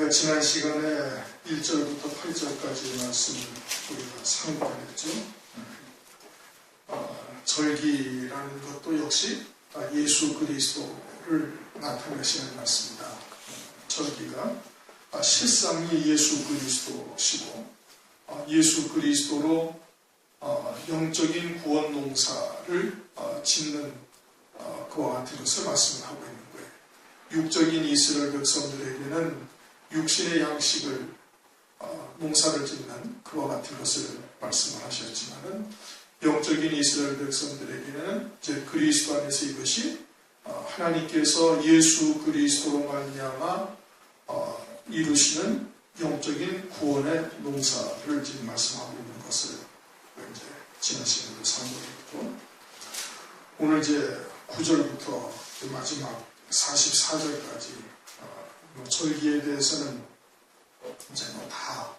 우리가 지난 시간에 1절부터 8절까지 말씀을 우리가 상고했죠. 절기라는 것도 역시 예수 그리스도를 나타내시는 말씀입니다. 절기가 실상이 예수 그리스도시고 예수 그리스도로 영적인 구원 농사를 짓는 그와 같은 것을 말씀을 하고 있는 거예요. 육적인 이스라엘 백성들에게는 육신의 양식을 농사를 짓는 그와 같은 것을 말씀을 하셨지만은 영적인 이스라엘 백성들에게는 이제 그리스도 안에서 이것이 하나님께서 예수 그리스도로 말미암아 이루시는 영적인 구원의 농사를 지금 말씀하고 있는 것을 이제 지난 시간에도 상고했고, 오늘 이제 9절부터 마지막 44절까지 절기에 대해서는 이제 다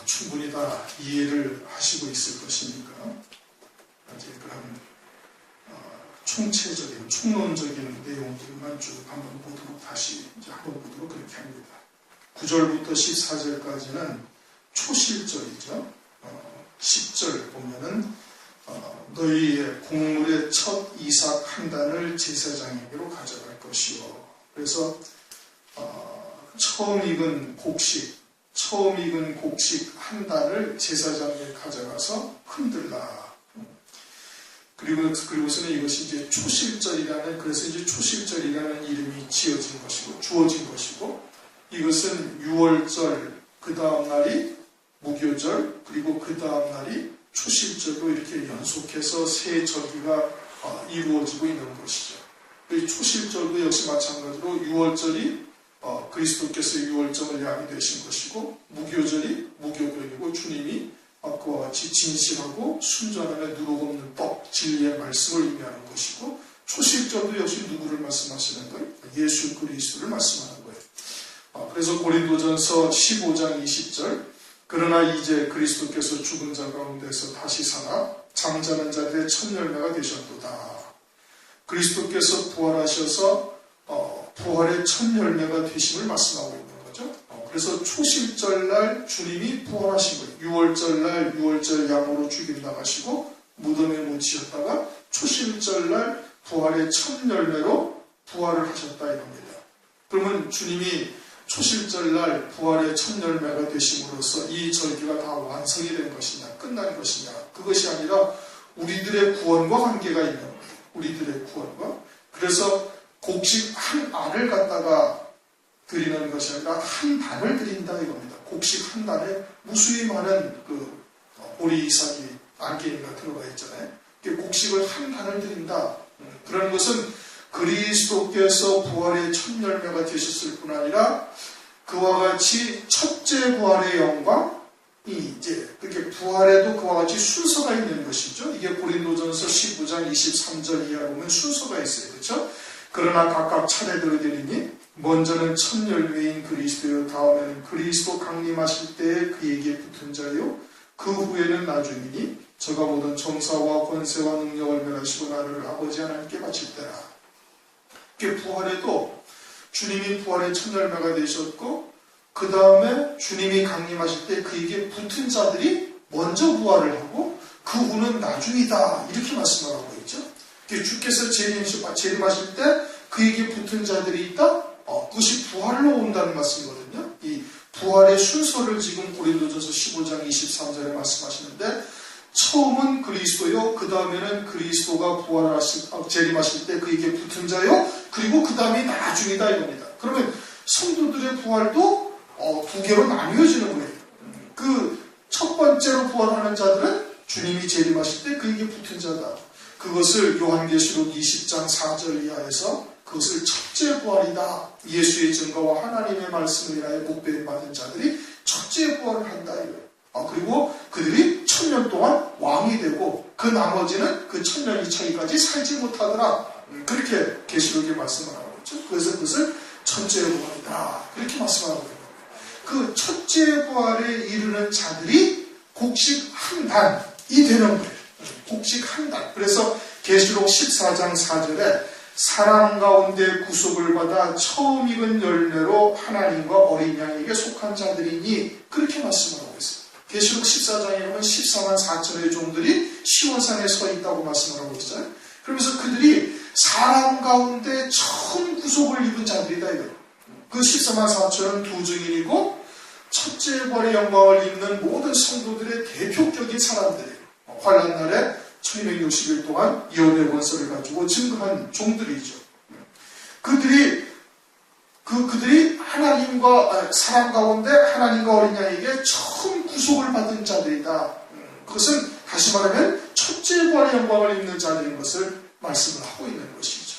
충분히 다 이해를 하시고 있을 것이니까 이제 그런 총체적인 총론적인 내용들만 쭉 한번 보도록 다시 이제 한번 보도록 그렇게 합니다. 9절부터 14절까지는 초실절이죠. 10절 보면은 너희의 곡물의 첫 이삭 한 단을 제사장에게로 가져갈 것이요. 그래서 처음 익은 곡식 한 단을 제사장에게 가져가서 흔들라. 그리고서는 이것이 이제 초실절이라는, 그래서 이제 초실절이라는 이름이 지어진 것이고, 주어진 것이고, 이것은 6월절, 그 다음 날이 무교절, 그리고 그 다음 날이 초실절로 이렇게 연속해서 세 절기가 이루어지고 있는 것이죠. 초실절도 역시 마찬가지로 6월절이 그리스도께서 6월절을 양이 되신 것이고, 무교절이 무교절이고 주님이 그와 같이 진실하고 순전함에 누룩 없는 떡, 진리의 말씀을 의미하는 것이고, 초실절도 역시 누구를 말씀하시는 거예요? 예수 그리스도를 말씀하는 거예요. 그래서 고린도전서 15장 20절, 그러나 이제 그리스도께서 죽은 자 가운데서 다시 살아 잠자는 자들의 첫 열매가 되셨도다. 그리스도께서 부활하셔서 부활의 첫 열매가 되심을 말씀하고 있는 거죠. 그래서 초실절날 주님이 부활하신 거예요. 6월절날 6월절 양으로 죽임당하시고 무덤에 묻히셨다가 초실절날 부활의 첫 열매로 부활을 하셨다 이겁니다. 그러면 주님이 초실절날 부활의 첫 열매가 되심으로써 이 절기가 다 완성이 된 것이냐, 끝난 것이냐, 그것이 아니라 우리들의 구원과 관계가 있는 거예요. 우리들의 구원과. 그래서 곡식 한 알을 갖다가 드리는 것이 아니라 한 단을 드린다 이겁니다. 곡식 한 단에 무수히 많은 오리 이삭이 안개가 들어가 있잖아요. 곡식을 한 단을 드린다. 그런 것은 그리스도께서 부활의 첫 열매가 되셨을 뿐 아니라 그와 같이 첫째 부활의 영광이 이제 그렇게 부활에도 그와 같이 순서가 있는 것이죠. 이게 고린도전서 15장 23절 이하에 보면 순서가 있어요. 그렇죠? 그러나 각각 차례대로 드리니 먼저는 첫 열매인 그리스도요, 다음에는 그리스도 강림하실 때에 그에게 붙은 자요, 그 후에는 나중이니 저가 모든 정사와 권세와 능력을 멸하시고 나를 아버지 하나님께 바칠 때라. 부활에도 주님이 부활의 첫 열매가 되셨고, 그 다음에 주님이 강림하실 때 그에게 붙은 자들이 먼저 부활을 하고 그 후는 나중이다 이렇게 말씀을 하고 있죠. 주께서 재림하실 때 그에게 붙은 자들이 있다? 그것이 부활로 온다는 말씀이거든요. 이 부활의 순서를 지금 고린도전서 15장 23절에 말씀하시는데, 처음은 그리스도요, 그 다음에는 그리스도가 재림하실 때 그에게 붙은 자요, 그리고 그 다음이 나중이다 이겁니다. 그러면 성도들의 부활도 두 개로 나뉘어지는 거예요. 그 첫 번째로 부활하는 자들은 주님이 재림하실 때 그에게 붙은 자다. 그것을 요한계시록 20장 4절 이하에서 그것을 첫째 부활이다. 예수의 증거와 하나님의 말씀을 인하여 목배임 받은 자들이 첫째 부활을 한다 이거예요. 그리고 그들이 1000년 동안 왕이 되고 그 나머지는 그 1000년이 차기까지 살지 못하더라. 그렇게 계시록에 말씀을 하고 있죠. 그래서 그것을 첫째 부활이다. 그렇게 말씀하고 있는 거예요. 그 첫째 부활에 이르는 자들이 곡식 한 단이 되는 거예요. 곡식 한 단. 그래서 계시록 14장 4절에 사람 가운데 구속을 받아 처음 익은 열매로 하나님과 어린 양에게 속한 자들이니 그렇게 말씀을 하고 있어요. 계시록 14장에 보면 14만 4천의 종들이 시온산에 서 있다고 말씀을 하고 있어요. 그러면서 그들이 사람 가운데 처음 구속을 입은 자들이다 이거예요. 그 14만 4천은 두 증인이고 첫째 부활의 영광을 입는 모든 성도들의 대표격인 사람들이에요. 환난 날에 1260일 동안 예언의 원서를 가지고 증거한 종들이죠. 그들이 하나님과 사람 가운데 하나님과 어린 양에게 처음 구속을 받은 자들이다. 그것은 다시 말하면 첫째 부활의 영광을 입는 자들인 것을 말씀을 하고 있는 것이죠.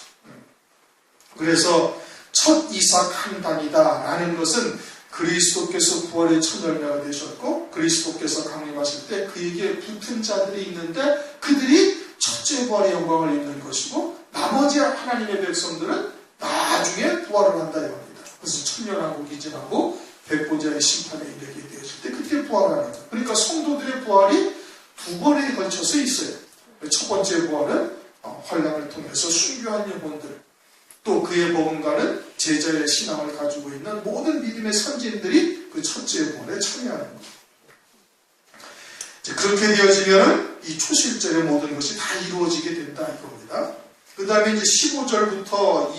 그래서 첫 이삭 한 단이다 라는 것은 그리스도께서 부활의 첫 열매가 되셨고 그리스도께서 강림하실 때 그에게 붙은 자들이 있는데 그들이 첫째 부활의 영광을 입는 것이고 나머지 하나님의 백성들은 나중에 부활을 한다 이겁니다. 그래서 천년하고 기진하고 백보자의 심판에 이르게 되었을 때 그때 부활을 한다. 그러니까 성도들의 부활이 두 번에 걸쳐서 있어요. 첫 번째 부활은 환난을 통해서 순교한 영혼들, 또 그의 버금가는 제자의 신앙을 가지고 있는 모든 믿음의 선진들이 그 첫째 부활에 참여하는 겁니다. 그렇게 되어지면 이 초실절의 모든 것이 다 이루어지게 된다 이겁니다. 그 다음에 이제 15절부터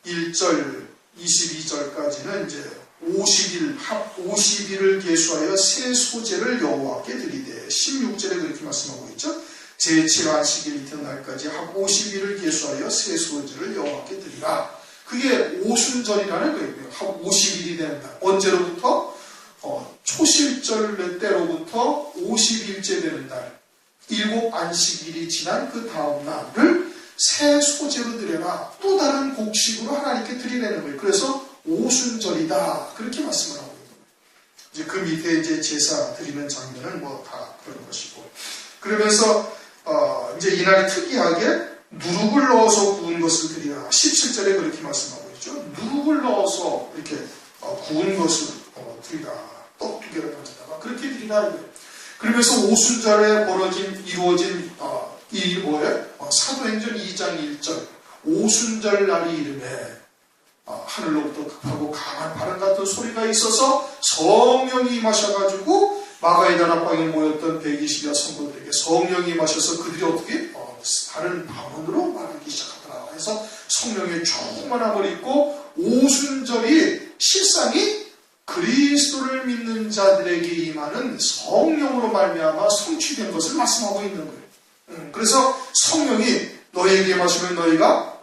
21절, 22절까지는 이제 50일을 계수하여 새 소재를 여호와께 드리되 16절에 그렇게 말씀하고 있죠. 제7안식일 이튿날까지 합 50일을 계수하여 새 소재를 여호와께 드리라. 그게 오순절이라는 거예요. 합 50일이 되는 날. 언제로부터? 초실절 때로부터 50일째 되는 날. 7안식일이 지난 그 다음 날을 새 소재로 드려라. 또 다른 곡식으로 하나님께 드리라는 거예요. 그래서 오순절이다. 그렇게 말씀을 하고 있는 거예요. 이제 그 밑에 이제 제사 드리는 장면은 뭐 다 그런 것이고. 그러면서 이제 이날이 특이하게 누룩을 넣어서 구운 것을 드리라. 17절에 그렇게 말씀하고 있죠. 누룩을 넣어서 이렇게 구운 것을 드리라. 떡 2개를 가져다가 그렇게 드리라. 그러면서 오순절에 이루어진 이 뭐예요? 사도행전 2장 1절 오순절 날이 이름에 하늘로부터 급하고 강한 바람 같은 소리가 있어서 성령이 임하셔가지고 마가의 다락방에 모였던 120여 성도들에게 성령이 임하셔서 그들이 어떻게 다른 방언으로 말하기 시작하더라. 해서 성령의 충만함을 입고 오순절이 실상이 그리스도를 믿는 자들에게 임하는 성령으로 말미암아 성취된 것을 말씀하고 있는 거예요. 그래서 성령이 너희에게 임하시면 너희가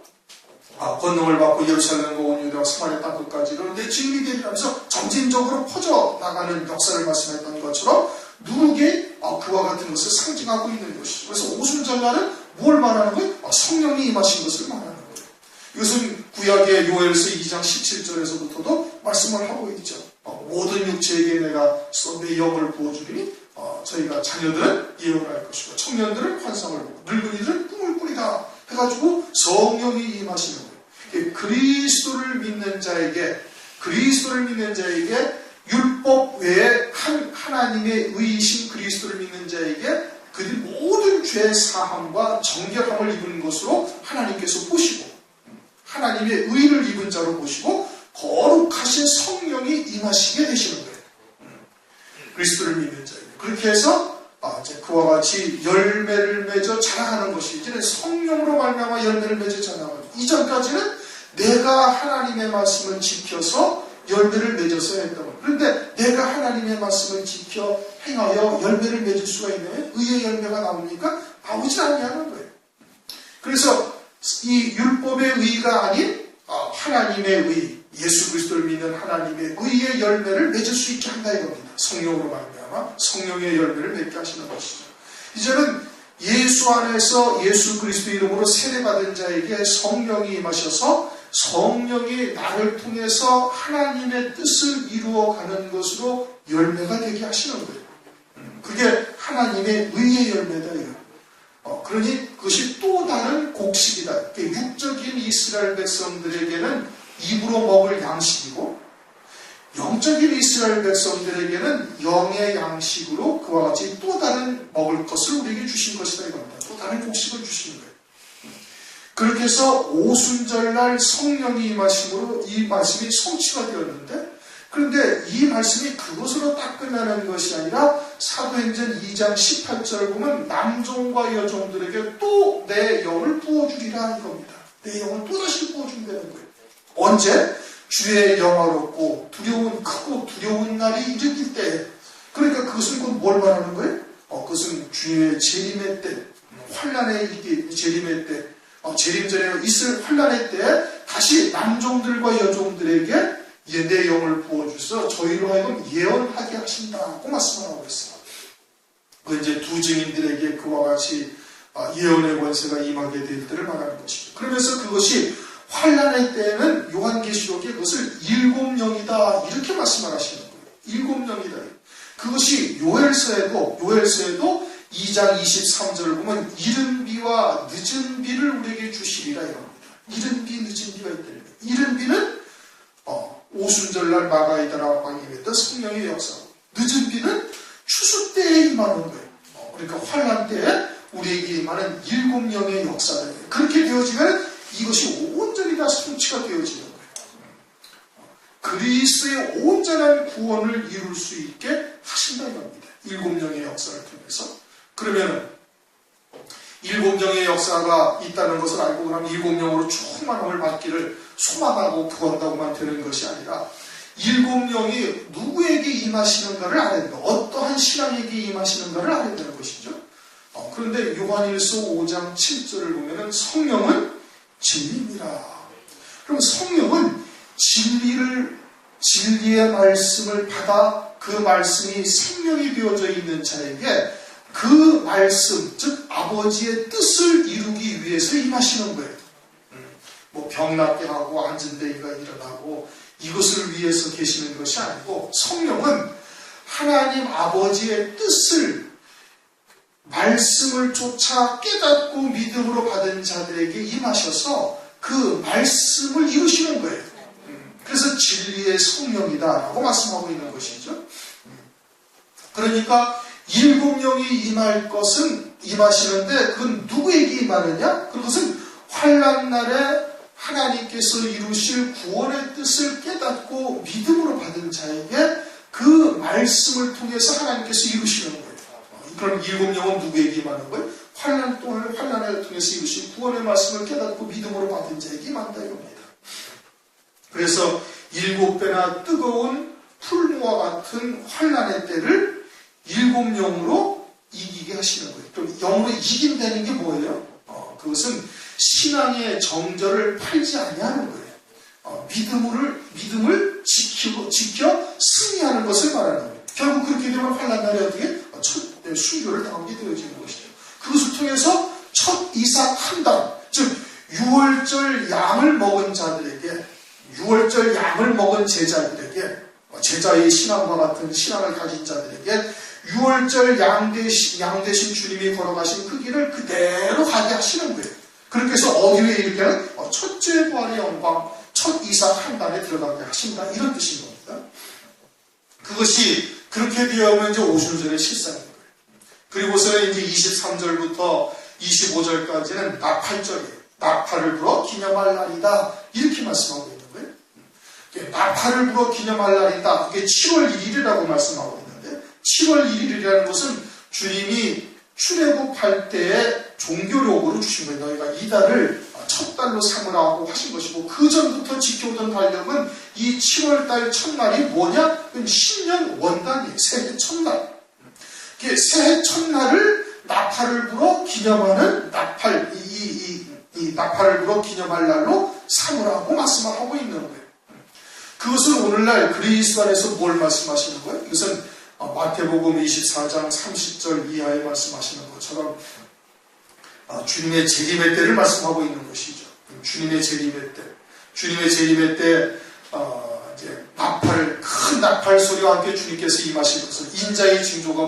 권능을 받고 예루살렘과 온 유대와 사마리아 땅끝까지를 내 증인이 되리라면서 점진적으로 퍼져나가는 역사를 말씀했던 것처럼 누룩이 그와 같은 것을 상징하고 있는 것이죠. 그래서 오순절날은 뭘 말하는 거예요? 성령이 임하신 것을 말하는 거예요. 이것은 구약의 요엘서 2장 17절에서부터도 말씀을 하고 있죠. 모든 육체에게 내가 내 영을 부어주리니 저희가 자녀들은 예언할 것이고 청년들은 환상을 보고 늙은이들은 꿈을 꾸리다 해가지고 성령이 임하시는 거예요. 그리스도를 믿는 자에게 율법 외에 하나님의 의이신 그리스도를 믿는 자에게 그들이 모든 죄 사함과 정결함을 입은 것으로 하나님께서 보시고 하나님의 의를 입은 자로 보시고 거룩하신 성령이 임하시게 되시는 거예요. 그리스도를 믿는 자에게. 그렇게 해서 이제 그와 같이 열매를 맺어 자라가는 것이 이제는 성령으로 말미암아 열매를 맺어 자라가는 것. 이전까지는 내가 하나님의 말씀을 지켜서 열매를 맺어서 했던 것. 그런데 내가 하나님의 말씀을 지켜 행하여 열매를 맺을 수가 있는 의의 열매가 나옵니까? 나오지 않냐는 거예요. 그래서 이 율법의 의가 아닌 하나님의 의, 예수 그리스도를 믿는 하나님의 의의 열매를 맺을 수 있게 한다 이겁니다. 성령으로 말미암아 성령의 열매를 맺게 하시는 것이죠. 이제는 예수 안에서 예수 그리스도 이름으로 세례받은 자에게 성령이 임하셔서 성령이 나를 통해서 하나님의 뜻을 이루어가는 것으로 열매가 되게 하시는 거예요. 그게 하나님의 의의 열매다 이거예요. 그러니 그것이 또 다른 곡식이다. 육적인 이스라엘 백성들에게는 입으로 먹을 양식이고 영적인 이스라엘 백성들에게는 영의 양식으로 그와 같이 또 다른 먹을 것을 우리에게 주신 것이다 이겁니다. 또 다른 곡식을 주시는 거예요. 그렇게 그래서 오순절날 성령이 임하심으로 이 말씀이 성취가 되었는데, 그런데 이 말씀이 그것으로 딱 끝나는 것이 아니라 사도행전 2장 18절 보면 남종과 여종들에게 또 내 영을 부어주리라 이겁니다. 내 영을 또다시 부어준다는 거예요. 언제? 주의 영화롭고 크고 두려운 날이 이르길 때. 그러니까 그것은 곧 뭘 말하는 거예요? 그것은 주의 재림의 때, 환란의 재림의 때, 재림전에 있을 환란의 때 다시 남종들과 여종들에게 내 영을 부어주서 저희로 하여금 예언하게 하신다고 말씀하고 있어요. 그 이제 두 증인들에게 그와 같이 예언의 권세가 임하게 될 때를 말하는 것이죠. 그러면서 그것이 환란의 때에는 요한계시록에 그것을 일곱 영이다 이렇게 말씀을 하시는 거예요. 일곱 영이다. 그것이 요엘서에도 2장 23절을 보면 이른 비와 늦은 비를 우리에게 주시리라 이럽니다. 이른 비, 늦은 비가 있다는 거예요. 이른 비는 오순절날 마가이다라 방임했던 성령의 역사고, 늦은 비는 추수 때에 임하는 거예요. 그러니까 환란 때에 우리에게 임하는 일곱 영의 역사다. 그렇게 되어지면 이것이 온전히 다 성취가 되어지는 거예요. 그리스도의 온전한 구원을 이룰 수 있게 하신다 이겁니다. 일곱 영의 역사를 통해서. 그러면 일곱 영의 역사가 있다는 것을 알고 그러면 일곱 영으로 충만함을 받기를 소망하고 구한다고만 되는 것이 아니라 일곱 영이 누구에게 임하시는가를 알아야 된다. 어떠한 신앙에게 임하시는가를 알아야 되는 것이죠. 그런데 요한일서 5장 7절을 보면 성령은 진리니라. 그럼 성령은 진리의 말씀을 받아 그 말씀이 생명이 되어져 있는 자에게 그 말씀, 즉 아버지의 뜻을 이루기 위해서 임하시는 거예요. 병 낫게 하고 앉은 데가 일어나고 이것을 위해서 계시는 것이 아니고, 성령은 하나님 아버지의 뜻을 말씀을 쫓아 깨닫고 믿음으로 받은 자들에게 임하셔서 그 말씀을 이루시는 거예요. 그래서 진리의 성령이다라고 말씀하고 있는 것이죠. 그러니까 일곱 영이 임할 것은 임하시는데 그건 누구에게 임하느냐? 그것은 환난날에 하나님께서 이루실 구원의 뜻을 깨닫고 믿음으로 받은 자에게 그 말씀을 통해서 하나님께서 이루시는 거예요. 그럼 일곱 영은 누구에게 임하는 거예요? 환난 동안을 환난을 통해서 이루신 구원의 말씀을 깨닫고 믿음으로 받은 자에게 임한다 이겁니다. 그래서 일곱 배나 뜨거운 풀무와 같은 환난의 때를 일곱 영으로 이기게 하시는 거예요. 또 영으로 이긴다는 게 뭐예요? 그것은 신앙의 정절을 팔지 아니하는 거예요. 믿음을 지켜 승리하는 것을 말하는 거예요. 결국 그렇게 되면 환난날에 어떻게? 첫 순교를 당하게 되어지는 것이죠. 그것을 통해서 첫 이삭 한 단, 즉 6월절 양을 먹은 자들에게, 6월절 양을 먹은 제자들에게, 제자의 신앙과 같은 신앙을 가진 자들에게 6월절 양 대신 주님이 걸어가신 그 길을 그대로 가게 하시는 거예요. 그렇게 해서 어디에 이렇게 하는 첫째 부활의 영광, 첫 이삭 한 단에 들어가게 하신다 이런 뜻인 겁니다. 그것이 그렇게 되어오면 이제 오순절의 실상인 거예요. 그리고서는 이제 23절부터 25절까지는 나팔절이에요. 나팔을 불어 기념할 날이다 이렇게 말씀하고 있는 거예요. 나팔을 불어 기념할 날이다. 그게 7월 1일이라고 말씀하고 있는데, 7월 1일이라는 것은 주님이 출애굽할 때에 종교력으로 주신 거예요. 너희가 이달을 첫 달로 삼으라고 하신 것이고, 그 전부터 지켜오던 달력은 이 7월달 첫날이 뭐냐? 신년 원단이에요. 새해 첫날. 새해 첫날을 나팔을 불어 기념하는 이 나팔을 불어 기념할 날로 삼으라고 말씀을 하고 있는 거예요. 그것은 오늘날 그리스도 안에서 뭘 말씀하시는 거예요? 이것은 마태복음 24장 30절 이하에 말씀하시는 것처럼 주님의 재림의 때를 말씀하고 있는 것이죠. 주님의 재림의 때. 주님의 재림의 때 이제 큰 나팔 소리와 함께 주님께서 임하실 것을 인자의 징조가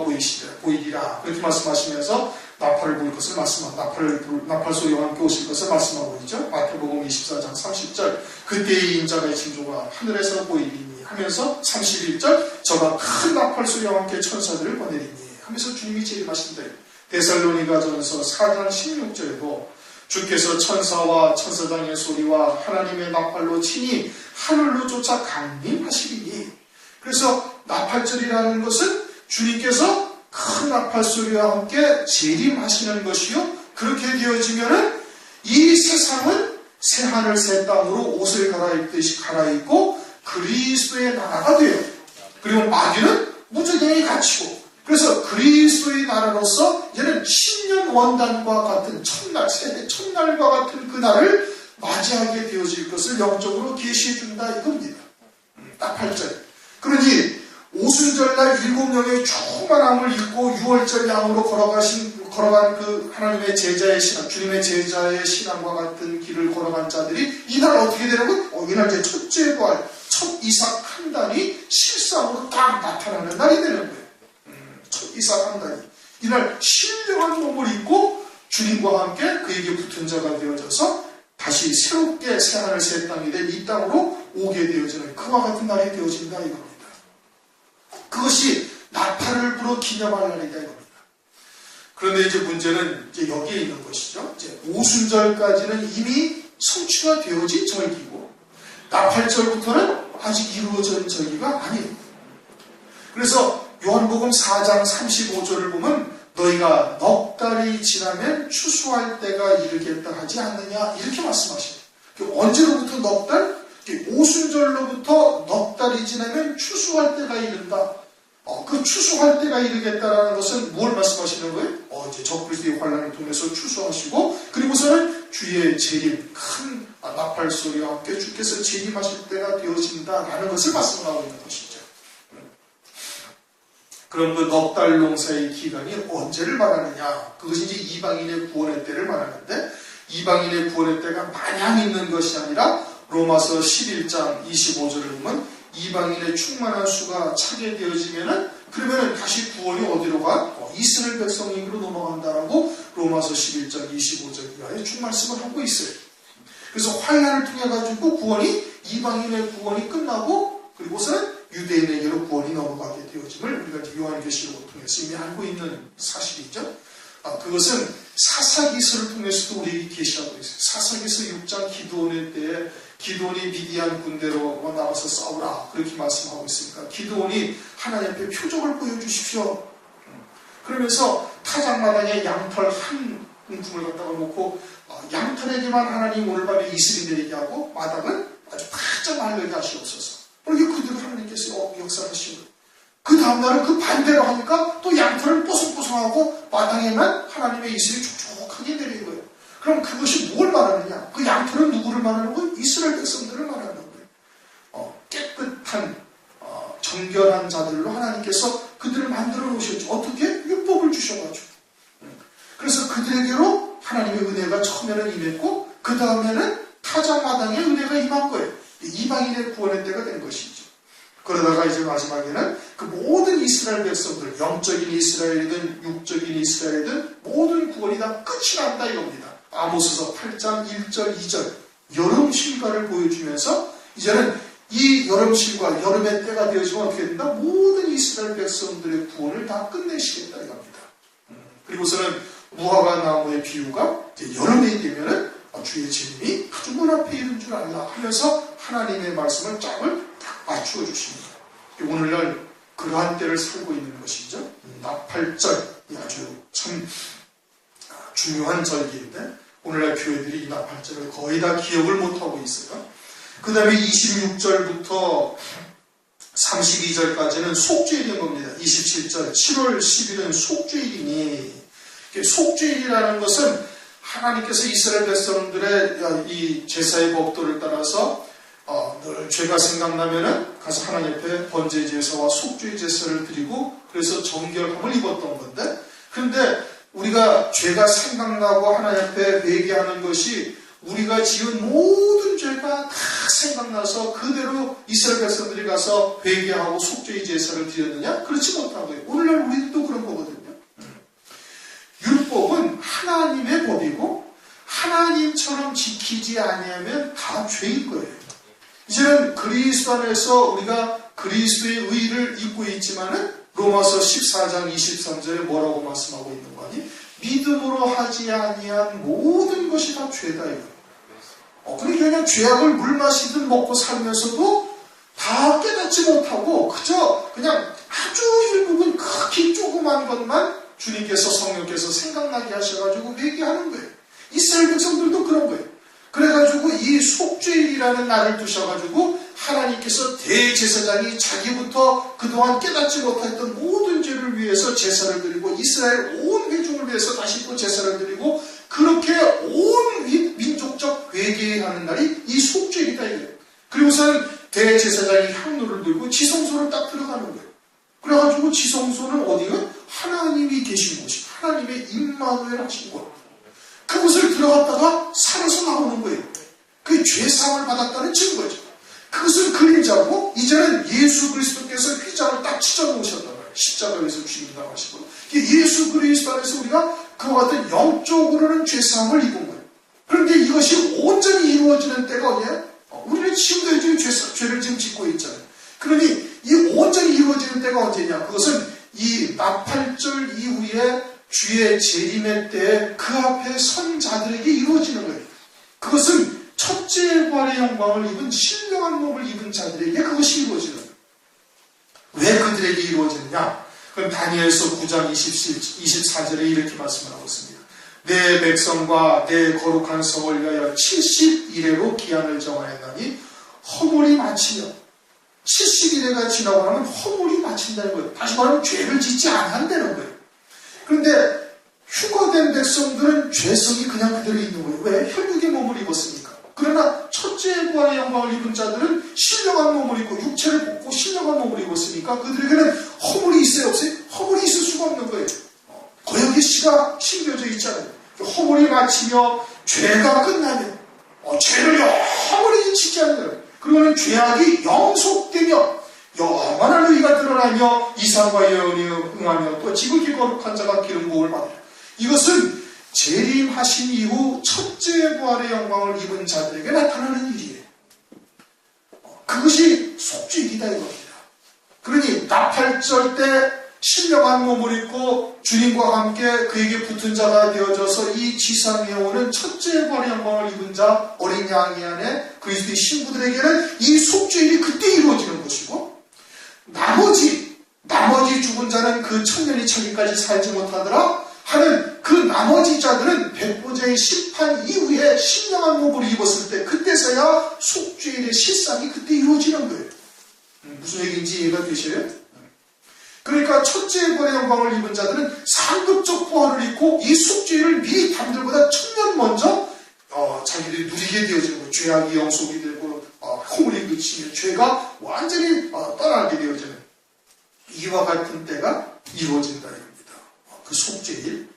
보이리라. 그렇게 말씀하시면서 나팔을 불 것을 나팔 소리와 함께 오실 것을 말씀하고 있죠. 마태복음 24장 30절. 그때의 인자의 징조가 하늘에서 보이리니 하면서 31절. 저가 큰 나팔 소리와 함께 천사들을 보내리니 하면서 주님이 재림하신다. 데살로니가전서 4장 16절에도 주께서 천사와 천사장의 소리와 하나님의 나팔로 치니 하늘로 쫓아 강림하시리니. 그래서 나팔절이라는 것은 주님께서 큰 나팔 소리와 함께 재림하시는 것이요, 그렇게 되어지면은 이 세상은 새하늘 새 땅으로 옷을 갈아입듯이 갈아입고 그리스도의 나라가 돼요. 그리고 마귀는 무저갱이 갇히고, 그래서 그리스도의 나라로서 이제는 신년 원단과 같은 첫날, 세대 첫날과 같은 그날을 맞이하게 되어질 것을 영적으로 계시해 준다 이겁니다. 나팔절. 그러니 오순절날 7명의 충만함을 입고 6월절 양으로 걸어간 그 하나님의 제자의 신앙, 주님의 제자의 신앙과 같은 길을 걸어간 자들이 이날 어떻게 되냐면, 이날 제 첫째 부활, 첫 이삭 한 단이 실상으로 딱 나타나는 날이 되는 거예요. 첫 이삭 한 단이 이날 신령한 몸을 입고 주님과 함께 그에게 붙은 자가 되어져서 다시 새롭게 새하늘 새 땅이 된 이 땅으로 오게 되어지는 그와 같은 날이 되어진다 이겁니다. 그것이 나팔을 불어 기념할 날이다 이겁니다. 그런데 이제 문제는 이제 여기에 있는 것이죠. 이제 오순절까지는 이미 성취가 되어진 절기고, 나팔절부터는 아직 이루어진 절기가 아니에요. 그래서 요한복음 4장 35절을 보면 너희가 넉 달이 지나면 추수할 때가 이르겠다 하지 않느냐 이렇게 말씀하십니다. 언제로부터 넉 달? 오순절로부터 넉 달이 지나면 추수할 때가 이른다. 그 추수할 때가 이르겠다라는 것은 뭘 말씀하시는 거예요? 이제 적그리스도의 환란을 통해서 추수하시고, 그리고서는 주의 재림, 큰 나팔 소리와 함께 주께서 재림하실 때가 되어진다라는 것을 말씀하고 있는 것이죠. 그럼 그 넉 달 농사의 기간이 언제를 말하느냐? 그것이 이제 이방인의 구원의 때를 말하는데, 이방인의 구원의 때가 마냥 있는 것이 아니라 로마서 11장 25절을 보면 이방인의 충만한 수가 차게 되어지면은, 그러면은 다시 구원이 어디로 가? 이스라엘 백성에게로 넘어간다라고 로마서 11장 25절 이하에 쭉 말씀을 하고 있어요. 그래서 환란을 통해 가지고 구원이, 이방인의 구원이 끝나고, 그리고서는 유대인에게로 구원이 넘어가게 되어짐을 우리가 요한계시록을 통해서 이미 알고 있는 사실이죠. 그것은 사사기서를 통해서도 우리에게 계시하고 있어요. 사사기서 6장 기드온의 때에 기드온이 미디안 군대로 나와서 싸우라 그렇게 말씀하고 있으니까, 기드온이 하나님 앞에 표적을 보여주십시오. 그러면서 타작마당에 양털 한 움큼을 갖다가 놓고 양털에게만 하나님 오늘 밤에 이슬이 내리게 하고 마당은 아주 바짝 말르게 하시옵소서. 이게 그대로 하나님께서 역사하시는 거예요. 그 다음날은 그 반대로 하니까 또 양털을 뽀송뽀송하고 마당에만 하나님의 이슬이 촉촉하게 내린 거예요. 그럼 그것이 뭘 말하느냐? 그 양털은 누구를 말하는 거예요? 이스라엘 백성들을 말하는 거예요. 깨끗한 정결한 자들로 하나님께서 그들을 만들어 놓으셨죠. 어떻게? 율법을 주셔가지고. 그래서 그들에게로 하나님의 은혜가 처음에는 임했고, 그 다음에는 타작마당에 은혜가 임한 거예요. 이방인의 구원의 때가 된 것이죠. 그러다가 이제 마지막에는 그 모든 이스라엘 백성들, 영적인 이스라엘이든 육적인 이스라엘이든 모든 구원이 다 끝이 난다 이겁니다. 아모스서 8장 1절 2절 여름 실과를 보여주면서 이제는 이 여름 실과, 여름의 때가 되어지면 어떻게 된다? 모든 이스라엘 백성들의 구원을 다 끝내시겠다 이겁니다. 그리고서는 무화과 나무의 비유가 이제 여름이 되면은 주의 재림이 아주 문 앞에 이른 줄 알라 하면서 하나님의 말씀을 짝을 딱 맞추어 주십니다. 오늘날 그러한 때를 살고 있는 것이죠. 나팔절이 아주 참 중요한 절기인데, 오늘날 교회들이 이 나팔절을 거의 다 기억을 못하고 있어요. 그 다음에 26절부터 32절까지는 속죄일인 겁니다. 27절 7월 10일은 속죄일이니, 속죄일이라는 것은 하나님께서 이스라엘 백성들의 이 제사의 법도를 따라서 늘 죄가 생각나면은 가서 하나님 앞에 번제 제사와 속죄 제사를 드리고, 그래서 정결함을 입었던 건데, 그런데 우리가 죄가 생각나고 하나님 앞에 회개하는 것이 우리가 지은 모든 죄가 다 생각나서 그대로 이스라엘 백성들이 가서 회개하고 속죄 제사를 드렸느냐? 그렇지 못하고요. 오늘날 우리도 그런 거거든요. 율법은 하나님의 법이고 하나님처럼 지키지 아니하면 다 죄인 거예요. 이제는 그리스도 안에서 우리가 그리스도의 의를 입고 있지만은 로마서 14장 23절에 뭐라고 말씀하고 있는 거니? 믿음으로 하지 아니한 모든 것이 다 죄다 이거. 그러니까 그냥 죄악을 물 마시듯 먹고 살면서도 다 깨닫지 못하고 그저 그냥 아주 일부분 극히 조그만 것만 주님께서 성령께서 생각나게 하셔가지고 회개하는 거예요. 이스라엘 백성들도 그런 거예요. 그래가지고 이 속죄일이라는 날을 두셔가지고 하나님께서 대제사장이 자기부터 그동안 깨닫지 못했던 모든 죄를 위해서 제사를 드리고 이스라엘 온 회중을 위해서 다시 또 제사를 드리고 그렇게 온 민족적 회개하는 날이 이 속죄일이다 이거예요. 그리고서는 대제사장이 향로를 들고 지성소를 딱 들어가는 거예요. 그래가지고 지성소는 어디가? 하나님이 계신 곳이 하나님의 임마누엘 하신 곳. 그곳을 들어갔다가 살아서 나오는 거예요. 그게 죄사함을 받았다는 증거죠. 그것은 그림자고 이제는 예수 그리스도께서 휘장을 딱 찢어 놓으셨단 말이에요. 십자가에서 주인이라고 하시고 예수 그리스도 안에서 우리가 그와 같은 영적으로는 죄사함을 입은 거예요. 그런데 이것이 온전히 이루어지는 때가 어디예요? 우리는 지금도 요즘 죄를 지금 짓고 있잖아요. 그러니 이 온전히 이루어지는 때가 언제냐? 그것은 이 나팔절 이후에 주의 재림의 때 그 앞에 선 자들에게 이루어지는 거예요. 그것은 첫째 부활의 영광을 입은 신령한 몸을 입은 자들에게 그것이 이루어지는 거예요. 왜 그들에게 이루어지느냐? 그럼 다니엘서 9장 24절에 이렇게 말씀을 하고 있습니다. 내 백성과 내 거룩한 성을 위하여 70일에로 기한을 정하였나니 허물이 마치며 70일에가 지나고 나면 허물이 마친다는 거예요. 다시 말하면 죄를 짓지 않는다는 거예요. 그런데 휴거된 백성들은 죄성이 그냥 그대로 있는 거예요. 왜? 혈육의 몸을 입었으니까. 그러나 첫째 부활의 영광을 입은 자들은 신령한 몸을 입고 육체를 벗고 신령한 몸을 입었으니까 그들에게는 허물이 있어요 없어요? 허물이 있을 수가 없는 거예요. 거역의 시가 심겨져 있잖아요. 허물이 마치며 죄가 끝나면 죄를 영원히 짓지 않는 거예요. 그러면 죄악이 영속되며 영원한 의가 드러나며 이상과 예언이 응하며 또 지극히 거룩한 자가 기름 부음을 받으라. 이것은 재림하신 이후 첫째 부활의 영광을 입은 자들에게 나타나는 일이에요. 그것이 속죄일이다 이겁니다. 그러니 나팔절 때 신령한 몸을 입고 주님과 함께 그에게 붙은 자가 되어져서 이 지상에 오는 첫째 부활의 영광을 입은 자 어린 양이 안에 그리스도의 신부들에게는 이 속죄일이 그때 이루어지는 것이고 나머지 죽은 자는 그 천년이 차기까지 살지 못하더라 하는 그 나머지 자들은 백보자의 심판 이후에 신령한 몸을 입었을 때 그때서야 속죄일의 실상이 그때 이루어지는 거예요. 무슨 얘기인지 이해가 되셔요? 그러니까 첫째 부활의 영광을 입은 자들은 상급적 부활을 입고 이 속죄일을 미리 남들보다 1000년 먼저 자기들이 누리게 되어지는 거예요. 죄악이 영속이 되고 허물이 그치며 죄가 완전히 떠나게 되어지는 이와 같은 때가 이루어진다 이겁니다. 그 속죄일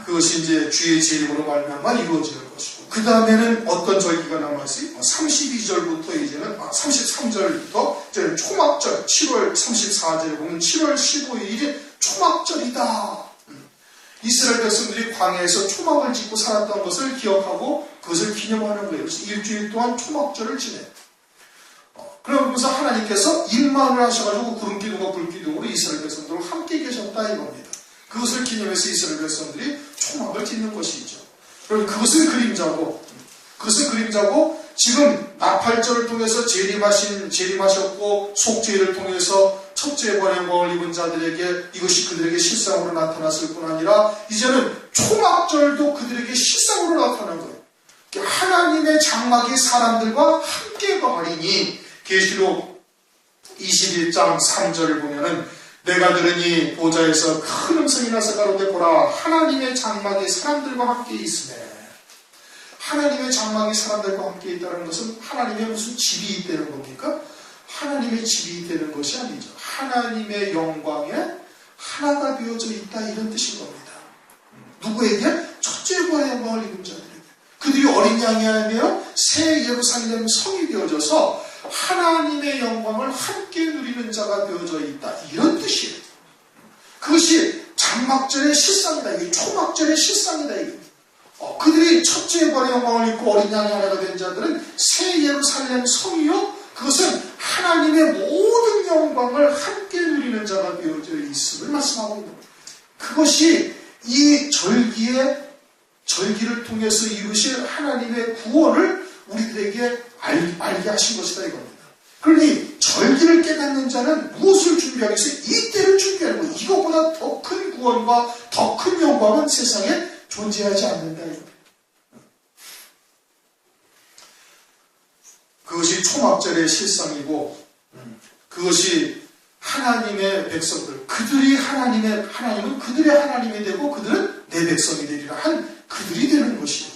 그것이 이제 주의 재림으로 말미암아 이루어지는 것이고 그 다음에는 어떤 절기가 남아있어요? 32절부터 이제는 33절부터 이제는 초막절 7월 34절에 보면 7월 15일이 초막절이다. 이스라엘 백성들이 광야에서 초막을 짓고 살았던 것을 기억하고 그것을 기념하는 거예요. 그래서 일주일 동안 초막절을 지내요. 그러면서 하나님께서 임만을 하셔가지고 구름기둥과 불기둥으로 이스라엘 백성들과 함께 계셨다 이겁니다. 그것을 기념해서 이스라엘 백성들이 초막을 짓는 것이죠. 그럼 그것은 그림자고 지금 나팔절을 통해서 재림하셨고 속죄일을 통해서 첫째 부활의 영광을 입은 자들에게 이것이 그들에게 실상으로 나타났을 뿐 아니라 이제는 초막절도 그들에게 실상으로 나타난 거예요. 하나님의 장막이 사람들과 함께 거하리니 계시록 21장 3절을 보면은 내가 들으니 보좌에서 큰 음성이 나서 가로되 보라 하나님의 장막이 사람들과 함께 있으네. 하나님의 장막이 사람들과 함께 있다는 것은 하나님의 무슨 집이 있다는 겁니까? 하나님의 집이 있다는 것이 아니죠. 하나님의 영광에 하나가 되어져 있다 이런 뜻인 겁니다. 누구에게? 첫째 부활의 영광을 입은 자들에게. 그들이 어린 양이 아니며 새 예루살렘 성이 되어져서 하나님의 영광을 함께 누리는 자가 되어져 있다. 이런 뜻이에요. 그것이 장막절의 실상이다. 이게 초막절의 실상이다. 이게. 그들이 첫째 부활의 영광을 입고 어린 양이 하나가 된 자들은 새 예루살렘 성이요. 그것은 하나님의 모든 영광을 함께 누리는 자가 되어져 있음을 말씀하고 있는 거예요. 그것이 이 절기를 통해서 이루실 하나님의 구원을 우리들에게 알게 하신 것이다 이겁니다. 그러니 절기를 깨닫는 자는 무엇을 준비하기 위해서 이때를 준비하는 거예요. 이것보다 더 큰 구원과 더 큰 영광은 세상에 존재하지 않는다 이겁니다. 그것이 초막절의 실상이고 그것이 하나님의 백성들, 하나님은 그들의 하나님이 되고 그들은 내 백성이 되리라 한 그들이 되는 것이고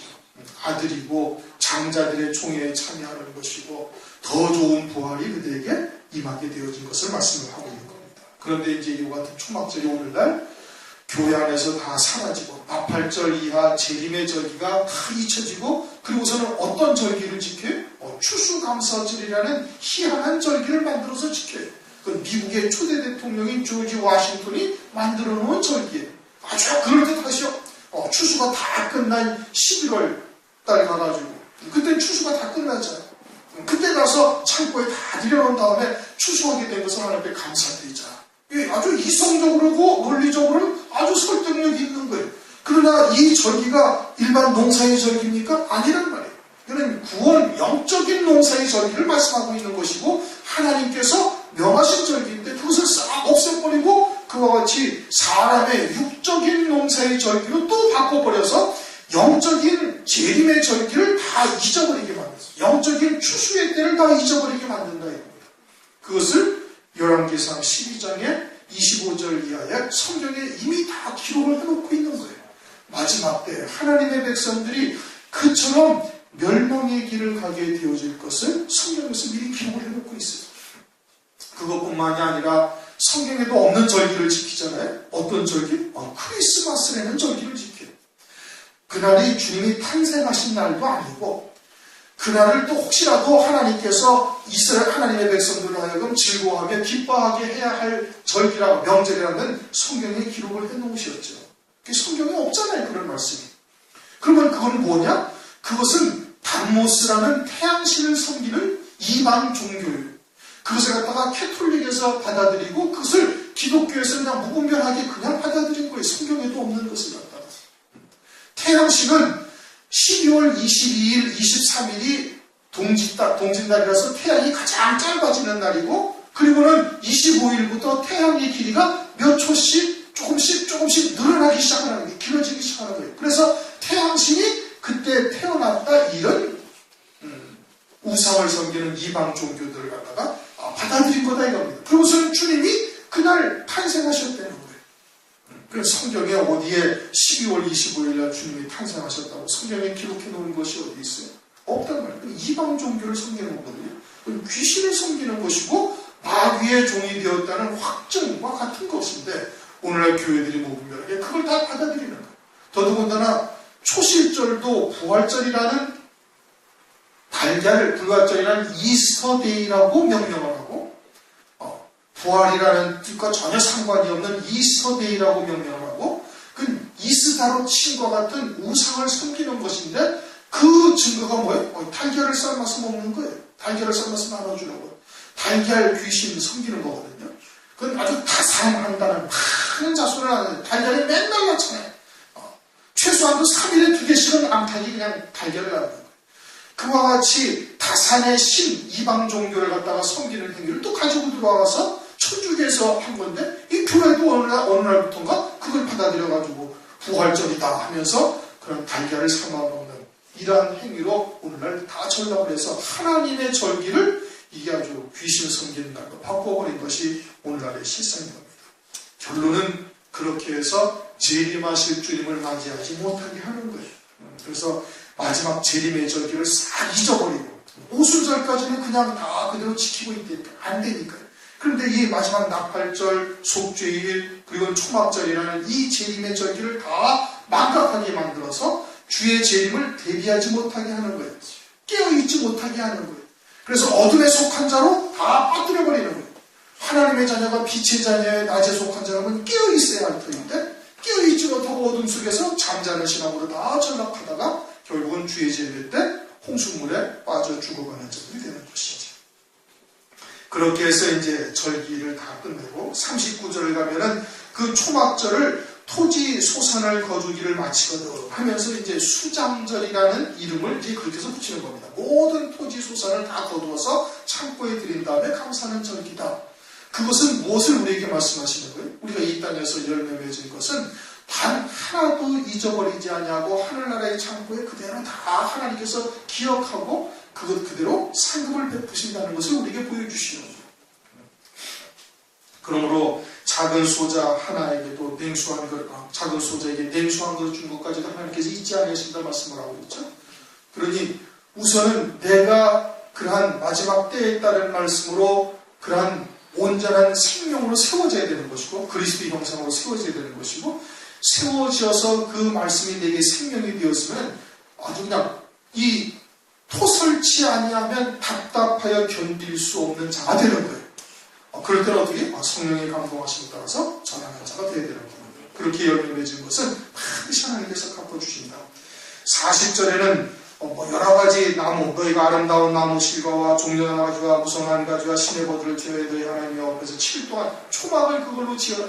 아들이고 장자들의 총회에 참여하는 것이고 더 좋은 부활이 그들에게 임하게 되어진 것을 말씀을 하고 있는 겁니다. 그런데 이제 이와 같은 초막절이 오늘날 교회 안에서 다 사라지고 나팔절 이하 재림의 절기가 다 잊혀지고 그리고서는 어떤 절기를 지켜요? 추수감사절이라는 희한한 절기를 만들어서 지켜요. 그 미국의 초대 대통령인 조지 워싱턴이 만들어 놓은 절기예요. 아주 그럴듯하시오. 추수가 다 끝난 11월 달에 가가지고 그때 추수가 다 끝났잖아요. 그때 가서 창고에 다 들여놓은 다음에 추수하게 된 것을 하나님께 감사드리자. 이게 아주 이성적으로고 논리적으로는 아주 설득력이 있는 거예요. 그러나 이 절기가 일반 농사의 절기입니까? 아니란 말이에요. 이거는 구원, 영적인 농사의 절기를 말씀하고 있는 것이고 하나님께서 명하신 절기인데 그것을 싹 없애버리고 그와 같이 사람의 육적인 농사의 절기로 또 바꿔버려서 영적인 재림의 절기를 다 잊어버리게 만들었어요. 영적인 추수의 때를 다 잊어버리게 만든다 이겁니다. 그것을 열왕기상 12장의 25절 이하에 성경에 이미 다 기록을 해놓고 있는 거예요. 마지막 때 하나님의 백성들이 그처럼 멸망의 길을 가게 되어질 것을 성경에서 미리 기록을 해놓고 있어요. 그것뿐만이 아니라 성경에도 없는 절기를 지키잖아요. 어떤 절기? 크리스마스라는 절기를 지켜요. 그날이 주님이 탄생하신 날도 아니고 그날을 또 혹시라도 하나님께서 이스라엘 하나님의 백성들로 하여금 즐거워하며 기뻐하게 해야 할 절기라고 명절이라는 성경에 기록을 해놓으셨죠. 성경에 없잖아요. 그런 말씀이. 그러면 그건 뭐냐? 그것은 담모스라는 태양신을 섬기는 이방 종교예요. 그것을 갖다가 캐톨릭에서 받아들이고 그것을 기독교에서 그냥 무분별하게 그냥 받아들인 거예요. 성경에도 없는 것을 갖다가. 태양신은 12월 22일, 23일이 동짓날이라서 태양이 가장 짧아지는 날이고 그리고는 25일부터 태양의 길이가 몇 초씩 조금씩 늘어나기 시작하는 거예요. 길어지기 시작하는 거예요. 그래서 태양신이 그때 태어났다 이런 우상을 섬기는 이방 종교들을 갖다가 받아들인 거다 이겁니다. 그러고서는 주님이 그날 탄생하셨다는 거예요. 그래서 성경에 어디에 12월 25일날 주님이 탄생하셨다고 성경에 기록해 놓은 것이 어디 있어요? 없단 말이에요. 이방 종교를 섬기는 거거든요. 귀신을 섬기는 것이고 마귀의 종이 되었다는 확증과 같은 것인데 오늘날 교회들이 무분별하게 그걸 다 받아들이는 거예요. 더더군다나 초실절도 부활절이라는 부활절이라는 이스터데이라고 명명을 하고 부활이라는 뜻과 전혀 상관이 없는 이스터데이라고 명명을 하고 그 이스타로 친과 같은 우상을 섬기는 것인데 그 증거가 뭐예요? 달걀을 삶아서 먹는 거예요. 달걀을 삶아서 나눠주려고. 달걀 귀신 섬기는 거거든요. 그건 아주 다산한다는 많은 자수를 하는데 달걀이 맨날 나잖아요. 최소한도 3일에 2개씩은 암탉이 그냥 달걀을 낳는 거예요. 그와 같이 다산의 신, 이방 종교를 갖다가 섬기는 행위를 또 가지고 들어와서 천주교에서 한 건데 이 교회도 어느 날부터인가 그걸 받아들여가지고 부활절이다 하면서 그런 달걀을 삶아 먹는 이러한 행위로 오늘날 다 전락을 해서 하나님의 절기를 이게 아주 귀신 섬기는 날로 바꿔버린 것이 오늘날의 실상인 겁니다. 결론은 그렇게 해서 재림하실 주님을 맞이하지 못하게 하는 거예요. 그래서 마지막 재림의 절기를 싹 잊어버리고 오순절까지는 그냥 다 그대로 지키고 있으니까 안 되니까요. 그런데 이 마지막 나팔절, 속죄일, 그리고 초막절이라는 이 재림의 절기를 다 망각하게 만들어서 주의 재림을 대비하지 못하게 하는 거예요. 깨어있지 못하게 하는 거예요. 그래서 어둠에 속한 자로 다 빠뜨려버리는 거예요. 하나님의 자녀가 빛의 자녀의 낮에 속한 자라면 깨어있어야 할 터인데 깨어있지 못하고 어둠 속에서 잠자는 신앙으로 다 전락하다가 결국은 주의 재림 때 홍수물에 빠져 죽어가는 자들이 되는 것이지. 그렇게 해서 이제 절기를 다 끝내고 39절을 가면은 그 초막절을 토지 소산을 거두기를 마치거든 하면서 이제 수장절이라는 이름을 이제 그렇게 해서 붙이는 겁니다. 모든 토지 소산을 다 거두어서 창고에 들인 다음에 감사하는 절기다. 그것은 무엇을 우리에게 말씀하시는 거예요? 우리가 이 땅에서 열매 맺은 것은 단 하나도 잊어버리지 아니하고 하늘나라의 창고에 그대로 다 하나님께서 기억하고 그것 그대로 상급을 베푸신다는 것을 우리에게 보여주시는 거예요. 그러므로 작은 소자 하나에게도 냉수한 것, 작은 소자에게 냉수한 것을 준 것까지도 하나님께서 잊지 않으신다 말씀을 하고 있죠. 그러니 우선은 내가 그러한 마지막 때에 따른 말씀으로 그러한 온전한 생명으로 세워져야 되는 것이고 그리스도의 형상으로 세워져야 되는 것이고 세워져서 그 말씀이 내게 생명이 되었으면 아주 그냥 이 토설치 아니하면 답답하여 견딜 수 없는 자가 되는 거예요. 그럴 때는 어떻게? 성령의 감동하심에 따라서 전하는 자가 되어야 되는 겁니다. 그렇게 열매 맺은 것은 반드시 하나님께서 갚아주신다. 40절에는 여러 가지 나무, 너희가 아름다운 나무 실과와 종려한 가지와 무성한 가지와 시내버들을 지어야 너희 하나님 앞에서 7일 동안 초막을 그걸로 지어라.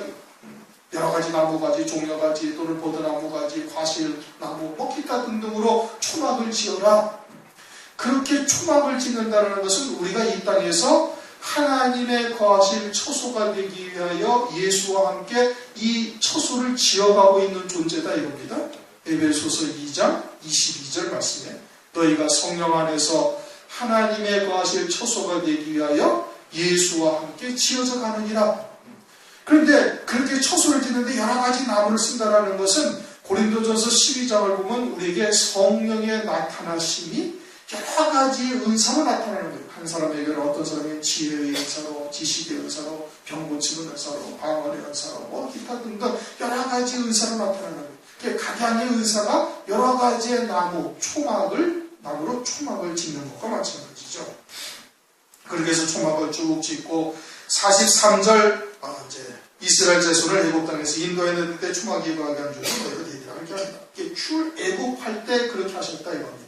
여러 가지 나무가지, 종려가지 또는 보드나무가지, 과실나무, 기타 등등으로 초막을 지어라. 그렇게 초막을 짓는다는 것은 우리가 이 땅에서 하나님의 거하실 처소가 되기 위하여 예수와 함께 이 처소를 지어가고 있는 존재다 이겁니다. 에베소서 2장 22절 말씀에 너희가 성령 안에서 하나님의 거하실 처소가 되기 위하여 예수와 함께 지어져 가느니라. 그런데 그렇게 처소를 짓는데 여러 가지 나무를 쓴다라는 것은 고린도전서 12장을 보면 우리에게 성령의 나타나심이 여러 가지 은사로 나타나는 거예요. 한 사람에게는 어떤 사람은 지혜의 은사로, 지식의 은사로, 병고치는 은사로, 방언의 은사로, 기타 등등 여러 가지 은사로 나타나는 거예요. 각양의 은사가 여러 가지의 나무로 초막을 짓는 것과 마찬가지죠. 그렇게 해서 초막을 쭉 짓고 43절 이제 이스라엘 자손을 애굽 땅에서 인도했는데 초막이 거하게 한 줄은 너희가 너희들에게 알게 한다. 출애굽할 때 그렇게 하셨다 이겁니다.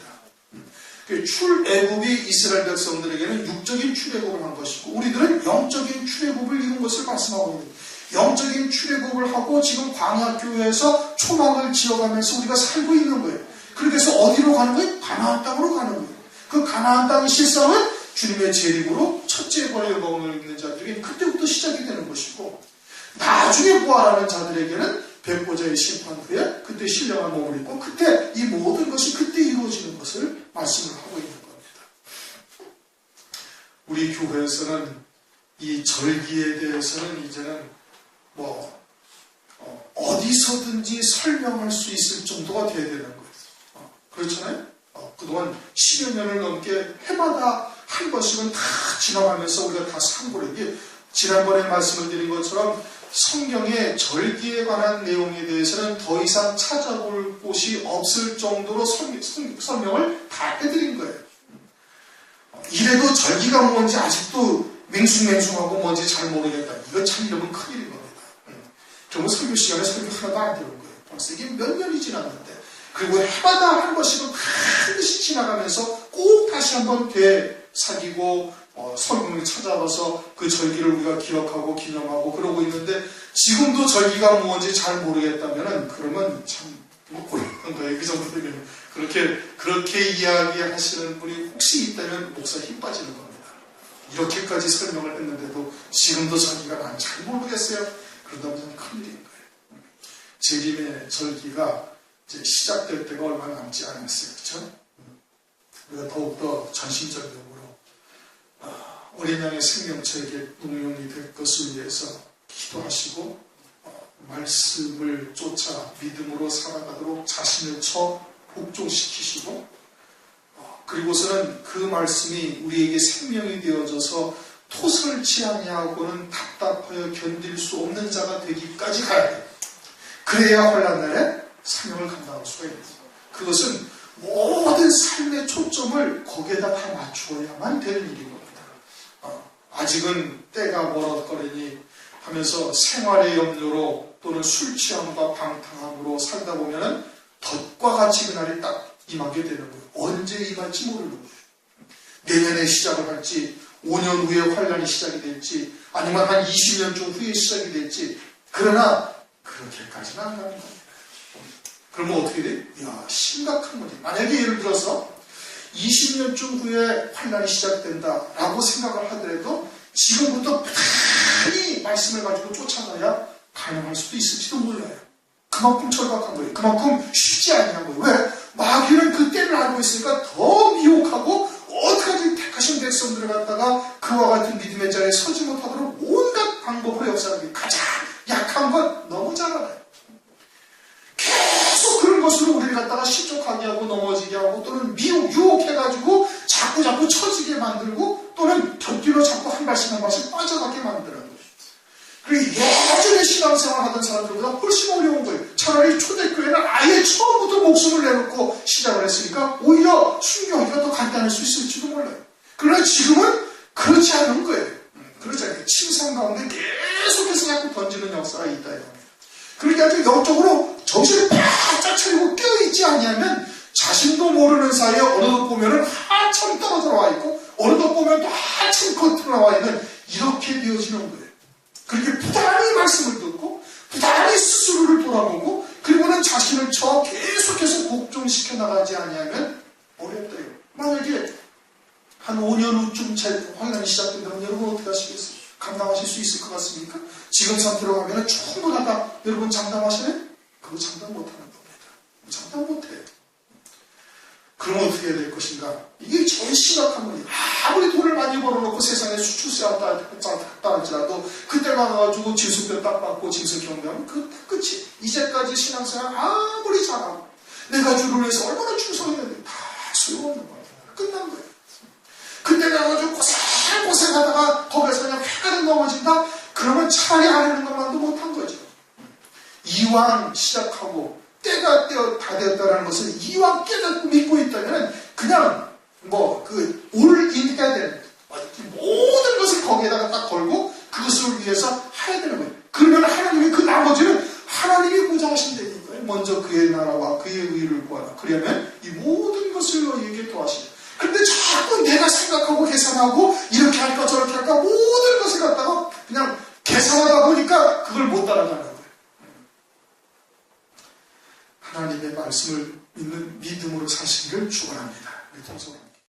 출애굽이 이스라엘 백성들에게는 육적인 출애굽을 한 것이고 우리들은 영적인 출애굽을 이룬 것을 말씀하고 있습니다. 영적인 출애굽을 하고 지금 광야교회에서 초막을 지어가면서 우리가 살고 있는 거예요. 그래서 어디로 가는 거예요? 가나안 땅으로 가는 거예요. 그 가나안 땅의 실상은 주님의 재림으로 첫째 벌의 영광을 입는 자들에게 그때부터 시작이 되는 것이고 나중에 부활하는 자들에게는 백보자의 심판 후에 그때 신령한 몸을 입고 그때 이 모든 것이 그때 이루어지는 것을 말씀을 하고 있는 겁니다. 우리 교회에서는 이 절기에 대해서는 이제는 어디서든지 설명할 수 있을 정도가 되어야 되는 거예요. 그렇잖아요? 그동안 10여 년을 넘게 해마다 한 번씩은 다 지나가면서 우리가 다 상고를 이게 지난번에 말씀을 드린 것처럼 성경의 절기에 관한 내용에 대해서는 더 이상 찾아볼 곳이 없을 정도로 설명을 다 해드린 거예요. 이래도 절기가 뭔지 아직도 맹숭맹숭하고 뭔지 잘 모르겠다. 이거 참 이러면 큰일인 겁니다. 정말 설교 시간에 설교 하나도 안 들은 거예요. 벌써 이게 몇 년이 지났는데 그리고 해마다 한 번씩은 반드시 지나가면서 꼭 다시 한번 되사기고 성경을 찾아와서 그 절기를 우리가 기억하고 기념하고 그러고 있는데 지금도 절기가 뭔지 잘 모르겠다면은 그러면 참 곤란한 거예요. 그 정도 되면 그렇게 이야기하시는 분이 혹시 있다면 목사 힘 빠지는 겁니다. 이렇게까지 설명을 했는데도 지금도 절기가 난 잘 모르겠어요. 그러다면 큰일인 거예요. 재림의 절기가 이제 시작될 때가 얼마 남지 않았어요. 그렇죠? 우리가 더욱더 전심전력으로 어린 양의 생명체에게 농용이 될 것을 위해서 기도하시고 말씀을 쫓아 믿음으로 살아가도록 자신을 복종시키시고 그리고서는 그 말씀이 우리에게 생명이 되어져서 토설치 아니하고는 답답하여 견딜 수 없는 자가 되기까지 가야 돼요. 그래야 환난날에 사명을 감당할 수가 있는 거예요. 그것은 모든 삶의 초점을 거기에다 다 맞추어야만 되는 일인 겁니다. 아직은 때가 멀었거리니 하면서 생활의 염려로 또는 술 취함과 방탕함으로 살다 보면은 덫과 같이 그날이 딱 임하게 되는 거예요. 언제 임할지 모르는 거예요. 내년에 시작을 할지 5년 후에 환란이 시작이 될지 아니면 한 20년쯤 후에 시작이 될지 그러나 그 그렇게까지는 안 가는 겁니다. 그러면 어떻게 돼? 이야, 심각한 거지. 만약에 예를 들어서 20년쯤 후에 환란이 시작된다라고 생각을 하더라도 지금부터 부단히 말씀을 가지고 쫓아가야 가능할 수도 있을지도 몰라요. 그만큼 절박한 거예요. 그만큼 쉽지 않냐는 거예요. 왜? 마귀는 그 때를 알고 있으니까 더 미혹하고 어떻게든 택하신 백성들을 갖다가 그와 같은 믿음의 자리에 서지 못하도록 온갖 방법으로 역사하는 게 가장 약한 건 너무 잘 알아요. 계속 그런 것으로 우리를 갖다가 실족하게 하고 넘어지게 하고 또는 유혹해가지고 자꾸 처지게 만들고 또는 곁뒤로 자꾸 한 발씩 한 발씩 빠져가게 만드는 거예요. 그리고 예전에 신앙생활 하던 사람들보다 훨씬 어려운 거예요. 차라리 초대교회는 아예 처음부터 목숨을 내놓고 시작을 했으니까 오히려 순교하기가 더 간단할 수 있을지도 몰라요. 그러나 지금은 그렇지 않은 거예요. 그렇지 않아요. 침상 가운데 계속해서 자꾸 던지는 역사가 있다 이겁니다. 그러니까 아주 영적으로 정신을 바짝 차리고 깨어있지 않냐면 자신도 모르는 사이에 어느덧 보면은 한참 떨어져 나와 있고 어느덧 보면 또 한참 겉으로 나와 있는 이렇게 되어지는 거예요. 그렇게 부단히 말씀을 듣고 부단히 스스로를 돌아보고 그리고는 자신을 계속해서 복종시켜 나가지 아니하면 어렵다요. 만약에 한 5년 후쯤 환란이 시작된다면 여러분 어떻게 하시겠어요? 감당하실 수 있을 것 같습니까? 지금 상태로 가면 전부 다 여러분 장담하시네? 그거 장담 못하는 겁니다. 장담 못해요. 그럼 어떻게 해야 될 것인가? 이게 제일 심각한 거예요. 아무리 돈을 많이 벌어놓고 세상에 수출세 왔다 할지라도 그때 가가지고 진술표 딱 받고 진술 경배하면 그때 끝이. 이제까지 신앙생활 아무리 잘하고 내가 주를 위해서 얼마나 충성했는데 다 소용없는 거예요. 끝난 거예요. 그때 가가지고 고생하다가 거기서 그냥 획가득 넘어진다? 그러면 차라리 하려는 것만도 못한 거죠. 이왕 시작하고 때가 다 되었다는 것을 이왕 깨닫고 믿고 있다면 그냥 올인 해야 되는 모든 것을 거기에다가 딱 걸고 그것을 위해서 해야 되는 거예요. 그러면 하나님이 그 나머지는 하나님이 보장하신다는 거예요. 먼저 그의 나라와 그의 의를 구하라. 그러면 이 모든 것을 너희에게 도와시라. 근데 자꾸 내가 생각하고 계산하고 이렇게 할까 저렇게 할까 모든 것을 갖다가 그냥 계산하다 보니까 그걸 못 따라가는 거예요. 하나님의 말씀을 믿는 믿음으로 사시기를 축원합니다.